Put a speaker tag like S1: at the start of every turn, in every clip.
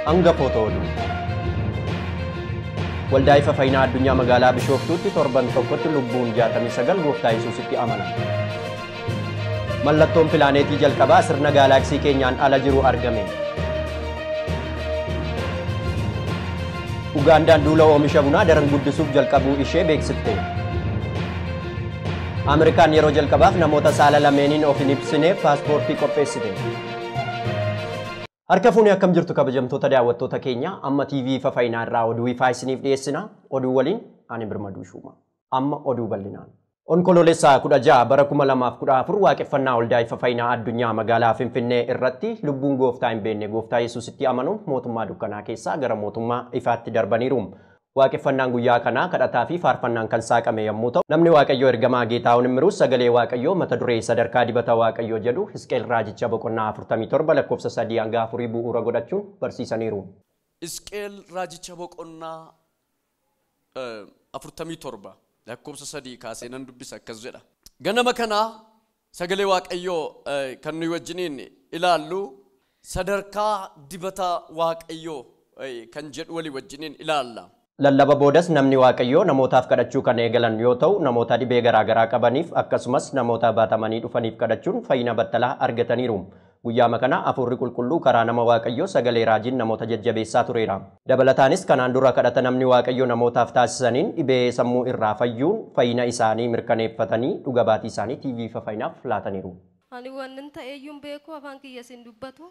S1: Hangafoota oduu. Waldaa ifa fayyinaa addunyaa magaalaa Bishooftuutti torban tokkotti lubbuun 69 gooftaa Yesuusitti amanan. Mallattoon pilaaneetii jalqabaa sirna gaalaksii keenyaan ala jiru argame. Ugaandaan duula oomisha bunaa daran guddisuuf jalqabuu ishee beeksifte. Ameerikaan yeroo jalqabaaf namoota saala lameeniin of hin ibsineef paaspoortii qopheessite. Harka fuunee akkam jirtu kabajamtoota daawwattoota keenya amma TV ifa fayyinaa irraa oduu ifaa isiniif dhiyeessina. Oduu waliin ani Birmaduu Shuuma. Amma oduu bal'inaan. Onkoloolessaa 16 bara 2014 waaqeffannaa waldaa ifa fayyinaa addunyaa magaalaa Finfinnee irratti lubbuun gooftaa hin beekne gooftaa Yesuusitti amanuun mootummaa dukkanaa keessaa gara mootummaa ifaatti darbaniiru. Waaqeffannaan guyyaa kanaa kadhataa fi faarfannaan kan saaqame yommuu ta'u, namni Waaqayyoo ergamaa Geetaawwan Immiruus sagalee Waaqayyoo mata duree sadarkaa dibata Waaqayyoo jedhu Hisqeel raajicha boqonnaa 47 lakkoofsa 3 hanga 4 bu'uura godhachuun barsiisaniiru.
S2: Hisqeel raajicha boqonnaa 47 lakkoofsa 3 kaasee nan dubbisa akkas jedha. Ganama kanaa sagalee Waaqayyoo kan nuyi wajjiniin ilaallu sadarkaa dibata Waaqayyoo kan jedhu walii wajjiniin ilaalla.
S1: Lallaba boodas namni Waaqayyoo namootaaf kadhachuu kan eegalan yoo ta'u, namoota dhibee garaagaraa qabaniif akkasumas namoota baatamanii dhufaniif kadhachuun fayyina battalaa argataniiru. Guyyaama kana Hafuurri Qulqulluu karaa nama Waaqayyoo sagalee raajiin namoota jajjabeessaa tureera. Dabalataanis kanaan dura kadhata namni Waaqayyoo namootaaf taasisaniin dhibee sammuu irraa fayyuun fayyina isaanii mirkaneeffatanii dhuga baatii isaanii TV ifa fayyinaaf laataniiru.
S3: Ani waan ta'eeyyuun beeku afaan kiyya sin dubbatu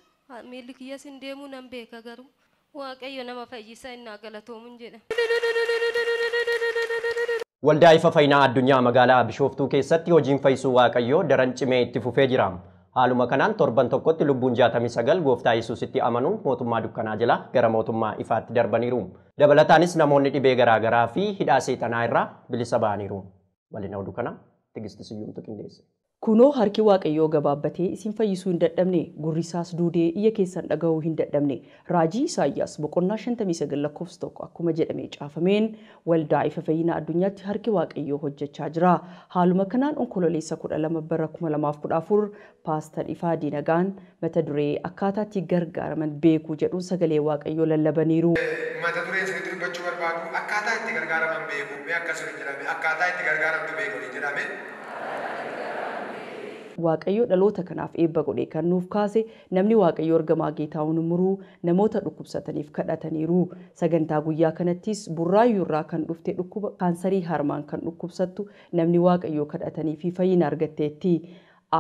S3: miilli kiyya sin deemuu nan beeka garuu Waaqayyo nama fayyisa innaa galatoomuun jedha.
S1: Waldaa ifa fayyinaa addunyaa magaalaa Bishooftuu keessatti hojiin fayyisuu Waaqayyoo daran cimee itti fufee jira. Haaluma kanaan torban tokkotti lubbuun 69 gooftaa Yesuusitti amanuun mootummaa dukkanaa jala gara mootummaa ifaatti darbaniiru. Dabalataanis namoonni dhibee garaagaraa fi hidhaa seexanaa irraa bilisa ba'aniiru. Bal'ina oduu kana Tigistii Siyyumtu qindeesse.
S4: Kunoo harki Waaqayyoo gabaabbatee isin fayyisuu hin dadhabne, gurrisaas duudee iyya keessan dhaga'uu hin dadhabne. Raajii Isaayyaas boqonnaa 59 lakkoofsa 1 akkuma jedhamee caafameen waldaa ifa fayyinaa addunyaatti harki Waaqayyoo hojjechaa jira. Haaluma kanaan onkololeessa 12 bara 2014 Paastar Ifaa Diinagaan mata duree akkaataa itti gargaaraman beekuu jedhuun sagalee Waaqayyoo lallabaniiru.
S5: Mata duree isin dubbachuu barbaadu akkaataa itti gargaaraman beekuu mee akkasuma jedhame akkaataa itti gargaaramtu beekuu jedhame.
S4: Waaqayyo dhaloota kanaaf eebba godhee kan nuuf kaase namni Waaqayyo ergamaa Geetaawwan Immuruu namoota dhukkubsataniif kadhataniiru. Sagantaa guyyaa kanattis burraayyuu irraa kan dhufte dhukkuba kaansarii harmaan kan dhukkubsattu namni Waaqayyo kadhatanii fi fayyina argatteetti.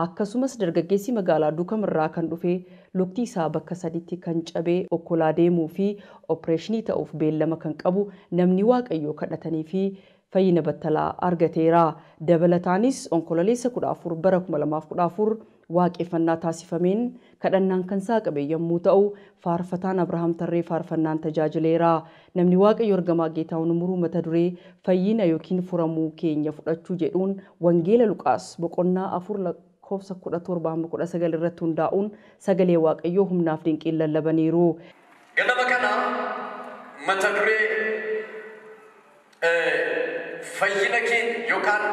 S4: Akkasumas dargaggeessi magaalaa Duukam irraa kan dhufe lukti isaa bakka sadiitti kan cabee okkolaa deemuu fi opereeshinii ta'uuf beellama kan qabu namni Waaqayyo kadhatanii fi fayyina battalaa argateera. Dabalataanis onkololeessa 14 bara 2014 waaqeffannaa taasifameen kadhannaan kan saaqame yommuu ta'u, faarfataan Abrahaam Tarree faarfannaan tajaajileera. Namni Waaqayyo ergamaa Geetaawwan Immuruu mata duree fayyina yookiin furamuu keenya fudhachuu jedhuun wangeela Luqaas boqonnaa 4 lakkoofsa 17-19 irratti hundaa'uun sagalee Waaqayyoo humnaaf dinqiin lallabaniiru.
S2: Ganama kana mata duree fayyina keenya yookaan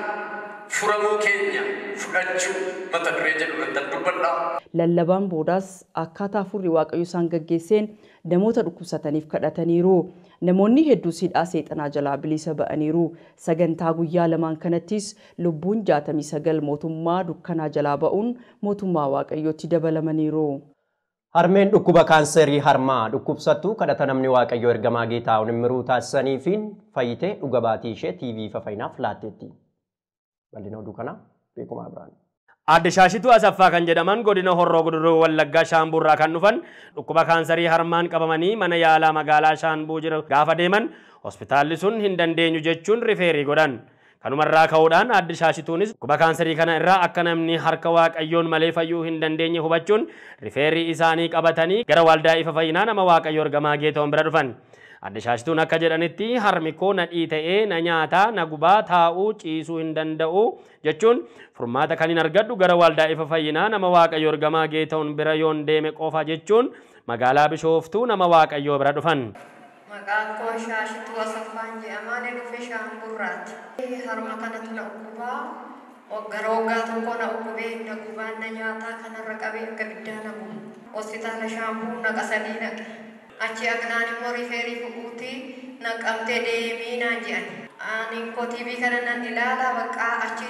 S2: furamuu keenya fudhachuu mata duree jedhu irratti dubbadha.
S4: Lallabaan boodaas akkaataa Hafuurri Waaqayyoo isaan gaggeesseen namoota dhukkubsataniif kadhataniiru. Namoonni hedduu hidhaa seexanaa jalaa bilisa ba'aniiru. Sagantaa guyyaa lamaan kanattis lubbuun 69 mootummaa dukkanaa jalaa ba'uun mootummaa Waaqayyootti dabalamaniiru.
S1: Harmeen dhukkuba kaanserii harmaa dhukkubsattu kadhata namni Waaqayyoo ergamaa Geetaawwan Immiruu taasisaniifiin fayyitee dhuga baatii ishee TV ifa fayyinaaf laatteetti. Bal'ina oduu kana beekumaa biraan.
S6: Adde Shaashituu Asaffaa kan jedhaman godina Horroo Guduruu Wallaggaa Shaambuu irraa kan dhufan dhukkuba kaansarii harmaan qabamanii mana yaalaa magaalaa Shaambuu jiru gaafa deeman hospitaalli sun hin dandeenyu jechuun rifeerii godhan. Kanumarraa ka'uudhaan adde Shaashituunis dhukkuba kaansarii kana irraa akka namni harka Waaqayyoon malee fayyuu hin dandeenye hubachuun rifeerii isaanii qabatanii gara waldaa ifa fayyinaa nama Waaqayyoo ergamaa Geetaawwan bira dhufan. Adde Shaashituun akka jedhanitti harmi koo nadhii ta'ee na nyaataa na gubaa taa'uu ciisuu hin danda'u jechuun furmaata kan hin argadhu gara waldaa ifa fayyinaa nama Waaqayyoo ergamaa Geetaawwan bira yoon deeme qofa jechuun magaalaa Bishooftuu nama Waaqayyoo bira dhufan.
S3: Maqaan koo Shaashituu Asaffaan jedhama dhufe Shaamburraati. Harma kanatti na uggubaa gara waggaa tokko na uggubee na gubaan na nyaataa kanarra qabee akka biddaa na gubu. Hospitaala Shaambuu naqa sadii naqe. achi agnaan immoo rifeerii fuudhuuti naqamtee deemii naan jedhan. Ani koo TV kana nan ilaala bakka achi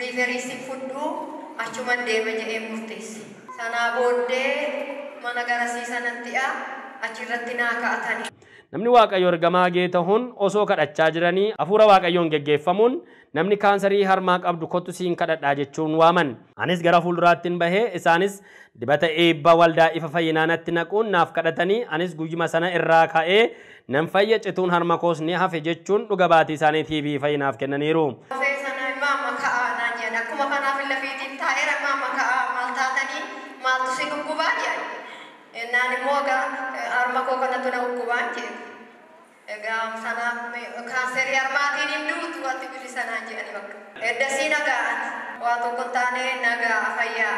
S3: rifeerii si fudhu achuman deema jedhee murteesse. Sanaa booddee mana garasiisanatti achirratti naa kaa'atanii.
S6: Namni Waaqayyo ergamaa Geetahuun osoo kadhachaa jiranii hafuura Waaqayyoon geggeeffamuun namni kaansarii harmaa qabdu kottu siin kadhadhaa jechuun waaman. Anis gara fuulduraattiin bahee isaanis dibata eebba waldaa ifa fayyinaanatti naquun naaf kadhatanii anis guyyuma sana irraa ka'ee nan fayya cituun harma koos ni hafe jechuun dhuga baatii isaanii TV fayyinaaf kennaniiru.
S3: Akkuma kanaaf lafiitiin taa'eera maama ka'a maal taatanii maaltu si dhukkubaa jedhan. Naan immoo harma koo kanatu na dhukkubaan jedhu. Egaa sanaaf kaanserii harmaatiin hin duutu wanti bilisa naan jedhani bakka. Eddasii nagaan waa tokko hin taane nagaa fayyaa.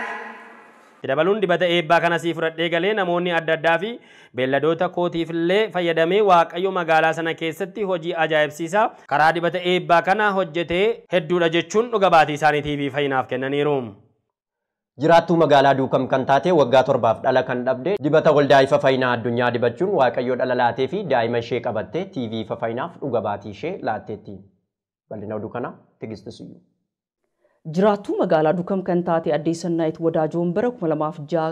S6: Dabaluun dibata eebbaa kana sii fudhadhee galee namoonni adda addaa fi beelladoota kootiif illee fayyadamee Waaqayyo magaalaa sana keessatti hojii ajaa'ibsiisaa karaa dibata eebbaa kana hojjetee hedduudha jechuun dhuga baatii isaanii TV fayyinaaf kennaniiru.
S1: Jiraattuu magaalaa Duukam kan taate waggaa 7 dhala kan dhabde dibata waldaa ifa fayyinaa addunyaa dibachuun Waaqayyo dhala laatee fi daa'ima ishee qabattee TV ifa fayyinaaf dhuga baatii ishee laatteetti. Bal'ina oduu kana Tigistisiyyuu.
S4: Jiraattuu magaalaa Duukam kan taate Addee Sannaayit Wadaajoon bara 2006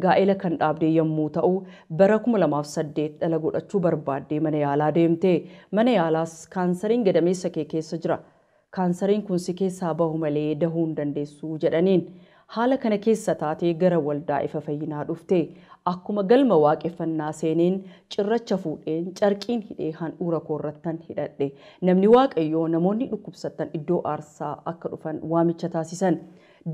S4: gaa'ela kan dhaabde yommuu ta'u bara 2008 dhala godhachuu barbaaddee mana yaalaa deemte. Mana yaalaas kaansariin gadameessa kee keessa jira. Kaansariin kun si keessaa bahu malee dahuu hin dandeessu jedhaniin. Haala kana keessa taatee gara waldaa ifa fayyinaa dhufte. Akkuma galma waaqeffannaa seeneen cirracha fuudheen carqiin hidhee handhuura koorrattan hidhadhe. Namni Waaqayyoo namoonni dhukkubsattan iddoo aarsaa akka dhufan waamicha taasisan.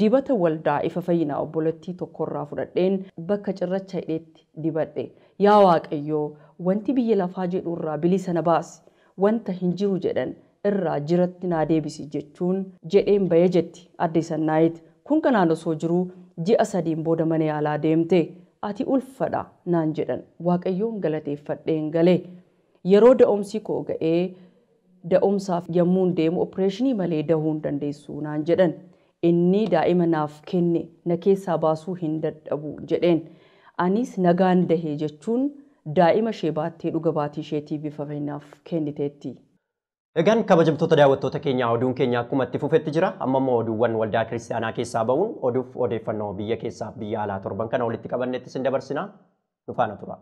S4: Dibata waldaa ifa fayyinaa obboleettii tokkorraa fudhadheen bakka cirracha hidheetti dibadhe. Yaa Waaqayyoo wanti biyya lafaa jedhurraa bilisa na baasi. Wanta hin jiru jedhan irraa jiratti naa deebisi jechuun jedheen baye jetti Addee Sannaayit. Kun kanaan osoo jiruu ji'a 3 booda mana yaalaa deemte. Ati ulfadha naan jedhan Waaqayyoon galateeffadheen galee. Yeroo da'umsi koo ga'ee da'umsaaf yommuun deemu opereeshinii malee dahuu hin dandeessu naan jedhan. Inni daa'ima naaf kenne na keessaa baasuu hin dadhabu jedheen. Anis nagaan dahee jechuun daa'ima ishee baattee dhuga baatii isheetii bifa fayyinaaf kenniteetti.
S1: Egaan kabajamtoota daawwattoota keenyaa oduun keenya akkuma itti fufetti jira. Amma immoo oduuwwan waldaa kiristaanaa keessaa ba'uun oduuf odeeffannoo biyya keessaa biyya alaa torban kana walitti qabanneetti sin dabarsina. Nu faana tura.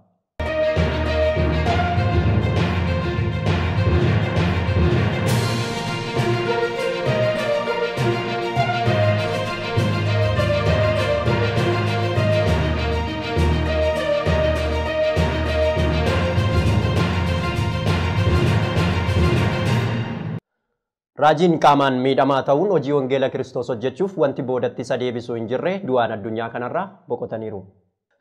S1: Raajiin qaamaan miidhamaa ta'uun hojii wangeela Kiristoos hojjechuuf wanti boodatti isa deebisuu hin jirre du'aan addunyaa kanarraa boqotaniiru.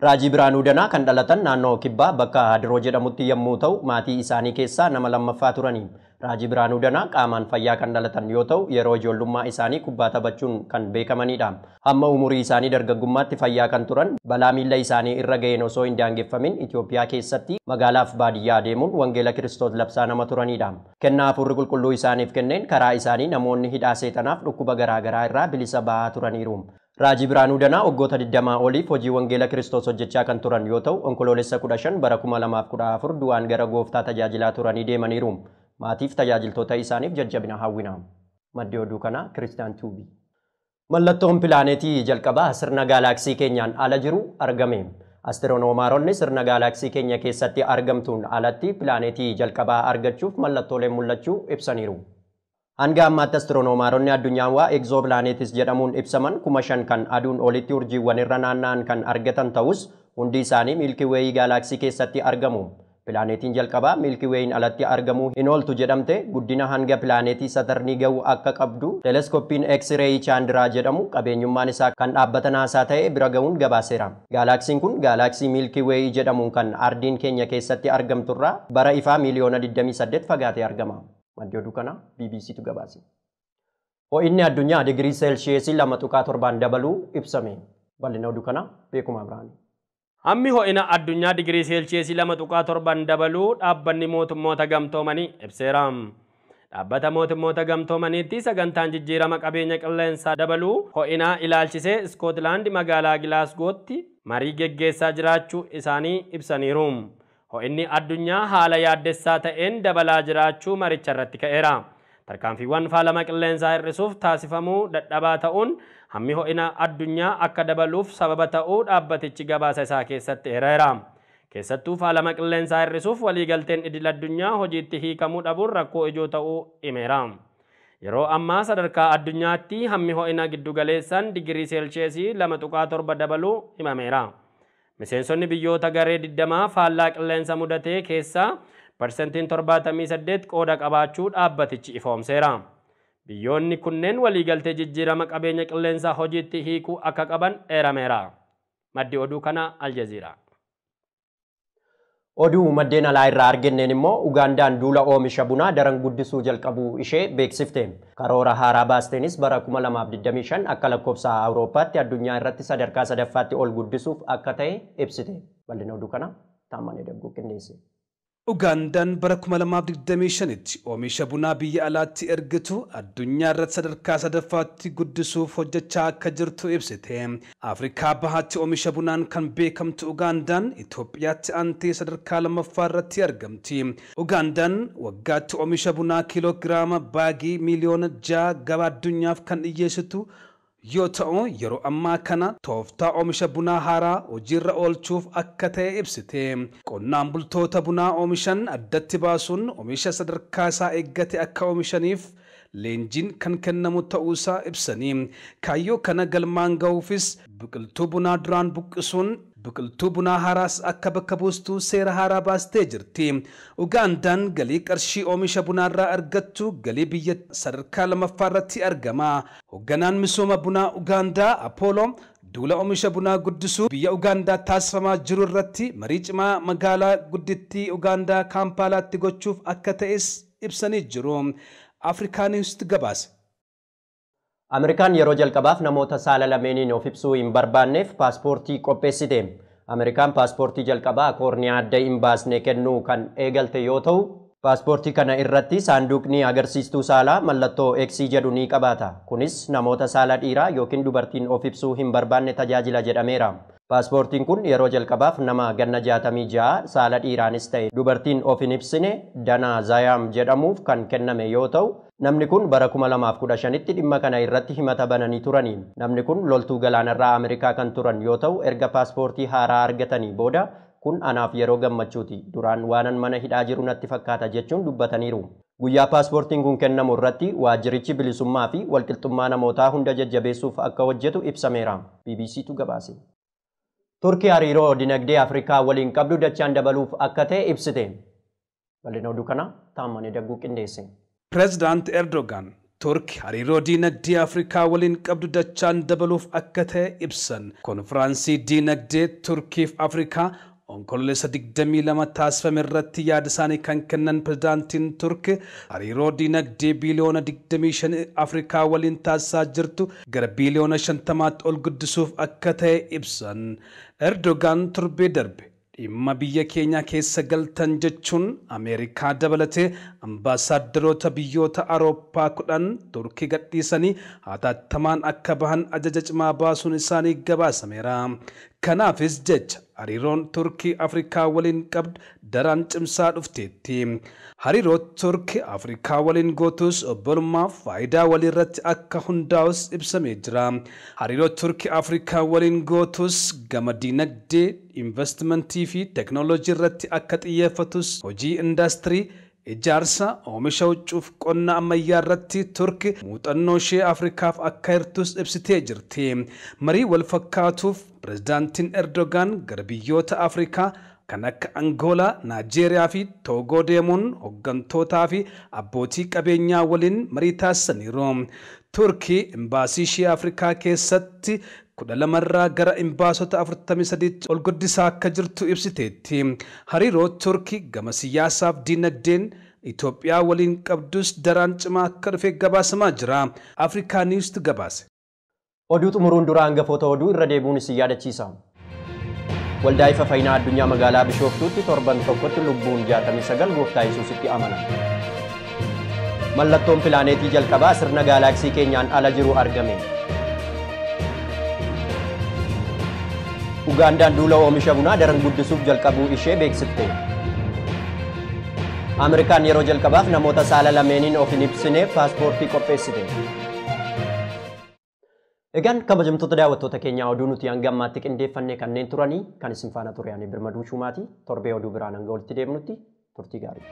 S1: Raajii Biraanuu Danaa kan dhalatan naannoo Kibbaa bakka Hadiroo jedhamutti yommuu ta'u maatii isaanii keessaa nama lammaffaa turanii. Raajii Biraanuu Danaa qaamaan fayyaa kan dhalatan yoo ta'u yeroo ijoollummaa isaanii kubbaa taphachuun kan beekamanidha. Hamma umurii isaanii dargaggummaatti fayyaa kan turan balaa miilla isaanii irra ga'een osoo hin daangeffamin Itoophiyaa keessatti magaalaaf baadiyyaa deemuun wangeela Kiristoos labsaa nama turanidha. Kennaa hafuurri qulqulluu isaaniif kenneen karaa isaanii namoonni hidhaa seexanaaf dhukkuba garaagaraa irraa bilisa ba'aa turaniiru. Raajii Biraanuu Danaa waggoota 20 oliif hojii wangeela Kiristoos hojjechaa kan turan yoo ta'u onkoloolessa 15 bara 2014 du'aan gara gooftaa tajaajilaa turanii deemaniiru. Maatiif tajaajiltoota isaaniif jajjabina hawwina. Maddi oduu kana Kiristiyaan Tuubii. Mallattoon pilaanetii jalqabaa sirna gaalaksii keenyaan ala jiru argame. Astiroonomaaronni sirna gaalaksii keenya keessatti argamtuun alatti pilaanetii jalqabaa argachuuf mallattooleen mul'achuu ibsaniiru. Hanga ammaatti astiroonomaaronni addunyaan waa egzooplaaneetis jedhamuun ibsaman 5,000 kan aduun olitti urjiiwwan irra naanna'an kan argatan ta'us hundi isaanii Milky Way gaalaksii keessatti argamu. Pilaanetiin jalqabaa Milky Wayin alatti argamuu hin ooltu jedhamte guddina hanga pilaanetii Satarnii ga'u akka qabdu teleeskoppiin X-ray Chandraa jedhamu qabeenyummaan isaa kan dhaabbata naasaa ta'e bira ga'uun gabaaseera. Gaalaksiin kun gaalaksii Milky Way jedhamuun kan ardiin keenya keessatti argamturraa bara ifaa miliyoona 28 fagaatee argama. Maddi oduu kana BBCtu gabaase. Ho'inni addunyaa digirii seelshiyeesii 2.7 dabaluu ibsame. Bal'ina oduu kana Beekumaa Biraanii.
S6: Hammi ho'ina addunyaa digirii seelshiyeesii 2.7 dabaluu dhaabbanni mootummoota gamtoomanii ibseera. Dhaabbata mootummoota gamtoomaniitti sagantaan jijjiirama qabeenya qilleensaa dabaluu ho'ina ilaalchisee Iskootlaand magaalaa Gilaasgootti marii geggeessaa jiraachuu isaanii ibsaniiru. ho'inni addunyaa haala yaaddessaa ta'een dabalaa jiraachuu maricha irratti ka'eera. Tarkaanfiiwwan faalama qilleensaa hir'isuuf taasifamuu dadhabaa ta'uun hammi ho'ina addunyaa akka dabaluuf sababa ta'uu dhaabbatichi gabaasa isaa keessatti eereera. Keessattuu faalama qilleensaa hir'isuuf waliigalteen idil addunyaa hojiitti hiikamuu dhabuun rakkoo ijoo ta'uu himeera. Yeroo ammaa sadarkaa addunyaatti hammi ho'ina giddugaleessaan digirii seelsheesii 2.7 dabaluu himameera. Miseensonni biyyoota garee 20 faallaa qilleensa mudatee keessaa parsentiin 78 qooda qabaachuu dhaabbatichi ifoomseera. Biyyoonni kunneen waliigaltee jijjiirama qabeenya qilleensaa hojiitti hiikuu akka qaban eerameera. Maddi oduu kana Aljazeera.
S1: Oduu maddeen alaa irraa arganneen immoo Ugaandaan duula oomisha bunaa daran guddisuu jalqabuu ishee beeksifte. Karoora haaraa baasteenis bara 2025 akka lakkoofsa Awurooppaatti addunyaa irratti sadarkaa sadaffaatti ol guddisuuf akka ta'e ibsite. Bal'ina oduu kana Taammanee Dagguu qindeesse.
S7: Ugaandaan bara 2025tti oomisha bunaa biyya alaatti ergitu addunyaa irratti sadarkaa sadaffaatti guddisuuf hojjechaa akka jirtu ibsite. Afrikaa bahaatti oomisha bunaan kan beekamtu Ugaandaan Itoophiyaatti aantee sadarkaa lammaffaa irratti argamti. Ugaandaan waggaatti oomisha bunaa kiiloogiraama baagii miliyoona 6 gabaa addunyaaf kan dhiyeessitu yoo ta'u yeroo ammaa kana tooftaa oomisha bunaa haaraa hojiirra oolchuuf akka ta'e ibsite. Qonnaan bultoota bunaa oomishan addatti baasuun oomisha sadarkaa isaa eeggate akka oomishaniif leenjiin kan kennamu ta'uusaa ibsanii kaayyoo kana galmaan ga'uufis biqiltuu bunaa duraan buqqisuun biqiltuu bunaa haaraas akka bakka buustuu seera haaraa baastee jirti. Ugaandaan galii qarshii oomisha bunaarraa argattu galii biyya sadarkaa lammaffaa irratti argama. Hoogganaan misooma bunaa Ugaandaa Apollo duula oomisha bunaa guddisuu biyya Ugaandaa taasifamaa jiru irratti marii cimaa magaalaa guddittii Ugaandaa Kaampaalaatti gochuuf akka ta'es ibsanii jiru. Afrikaanisti gabaase.
S1: Ameerikaan yeroo jalqabaaf namoota saala lameeniin of ibsuu hin barbaanneef paaspoortii qopheessite. Ameerikaan paaspoortii jalqabaa koorniyaa adda hin baasne kennuu kan eegalte yoo ta'u, paaspoortii kana irratti saanduqni agarsiistuu saalaa mallattoo X jedhu ni qabaata. Kunis namoota saala dhiiraa yookiin dubartiin of ibsuu hin barbaanne tajaajila jedhameera. Paaspoortiin kun yeroo jalqabaaf nama ganna 66 saala dhiiraanis ta'e dubartiin of hin ibsine Danaa Zayaam jedhamuuf kan kenname yoo ta'u, namni kun bara 2015tti dhimma kana irratti himata bananii turani. Namni kun loltuu galaanarraa Ameerikaa kan turan yoo ta'u, erga paaspoortii haaraa argatanii booda kun anaaf yeroo gammachuuti. Duraan waanan mana hidhaa jiru natti fakkaata jechuun dubbataniiru. Guyyaa paaspoortiin kun kennamu irratti waajjirichi bilisummaa fi walqixxummaa namootaa hunda jajjabeessuuf akka hojjetu ibsameera. BBCtu gabaase. Turkii hariiroo dinagdee Afrikaa waliin qabdu dachaan dabaluuf akka ta'e ibsite. Bal'ina oduu kana Taammanee Dagguu qindeesse.
S7: President Erdogan Turkii hariiroo dinagdee Afrikaa waliin qabdu dachaan dabaluuf akka ta'e ibsan. Konfiraansii dinagdee Turkiif Afrikaa onkololeessa 22 taasifame irratti yaada isaanii kan kennan pirezidaantiin Turkii hariiroo dinagdee biliyoona 25 Afrikaa waliin taasisaa jirtu gara biliyoona 50tti ol guddisuuf akka ta'e ibsan. Erdogan torbee darbe dhimma biyya keenya keessa galtan jechuun Ameerikaa dabalatee ambaasaadarota biyyoota Awurooppaa 10 Turkii gadhiisanii hatattamaan akka bahan ajaja cimaa baasuun isaanii gabaasameera. Kanaafis jecha hariiroon Turkii Afrikaa waliin qabdu daran cimsaa dhufteetti. Hariiroo Turkii Afrikaa waliin gootus obbolummaa faayidaa walirratti akka hundaa'us ibsamee jira. Hariiroo Turkii Afrikaa waliin gootus gama dinagdee, investimentii fi teknooloojii irratti akka xiyyeeffatus hojii indaastirii ijaarsa oomisha huccuuf qonna ammayyaa irratti Turkii muuxannoo ishee Afrikaaf akka hirtus ibsitee jirti. Marii wal fakkaatuuf pirezidaantiin Erdogan gara biyyoota Afrikaa kan akka Angoolaa, Naajeeriyaa fi Toogoo deemuun hooggantootaa fi abbootii qabeenyaa waliin marii taasisaniiru. Turkii imbaasii ishee Afrikaa keessatti 12 irraa gara imbaasota 43 ol guddisaa akka jirtu ibsiteetti. Hariiroo Turkii gama siyaasaaf dinagdeen Itoophiyaa waliin qabdus daran cimaa akka dhufe gabaasamaa jira. Afrikaanisti gabaase.
S1: Oduu xumuruun dura hangafoota oduu irra deebuun isin yaadachiisa. Waldaa ifa fayyinaa addunyaa magaalaa Bishooftuutti torban tokkotti lubbuun 69 gooftaa Yesuusitti amana. Mallattoon pilaaneetii jalqabaa sirna gaalaksii keenyaan ala jiru argame. Ugaandaan duula oomisha bunaa daran guddisuuf jalqabuu ishee beeksifte. Ameerikaan yeroo jalqabaaf namoota saala lameeniin of hin ibsineef paaspoortii qopheessite. Egaan kabajamtoota daawwattoota keenyaa oduu nuti hanga ammaatti qindeeffannee kanneen turanii kan isin faana ture ani Birmaduu Shumaati. Torbee oduu biraan hanga walitti deemnutti turtii gaarii.